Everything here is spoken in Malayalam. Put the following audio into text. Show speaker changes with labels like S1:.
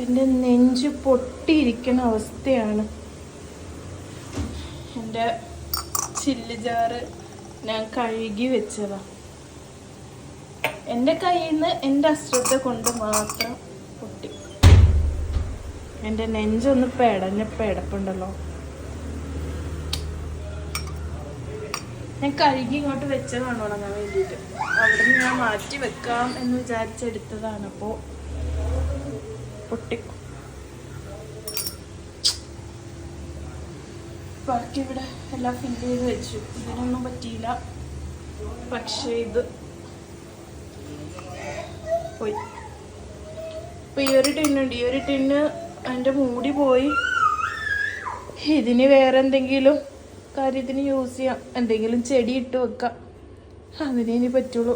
S1: എൻ്റെ നെഞ്ച് പൊട്ടിയിരിക്കുന്ന അവസ്ഥയാണ്. എൻ്റെ ചില്ല് ജാറ് ഞാൻ കഴുകി വെച്ചതാണ്. എൻ്റെ കയ്യിൽ നിന്ന് എൻ്റെ അശ്രദ്ധ കൊണ്ട് മാത്രം പൊട്ടി. എൻ്റെ നെഞ്ചൊന്ന് പെടപ്പുണ്ടല്ലോ. ഞാൻ കഴുകി ഇങ്ങോട്ട് വെച്ചതാണ് ഉണങ്ങാൻ വേണ്ടിയിട്ട്. അവിടെ നിന്ന് ഞാൻ മാറ്റി വെക്കാം എന്ന് വിചാരിച്ചെടുത്തതാണ്. അപ്പോൾ പൊട്ടി. ബാക്കി ഇവിടെ എല്ലാം ഫില്ല് ചെയ്ത് വെച്ചു. ഇതിനൊന്നും പറ്റിയില്ല. പക്ഷേ ഇത് പോയി. ഇപ്പം ഈ ഒരു ടിന്നുണ്ട്. ഈ ഒരു ടിന്ന് അതിൻ്റെ മൂടി പോയി. ഇതിന് വേറെ എന്തെങ്കിലും കാര്യത്തിന് യൂസ് ചെയ്യാം. എന്തെങ്കിലും ചെടി ഇട്ട് വെക്കാം. അതിനെ ഇനി പറ്റുള്ളൂ.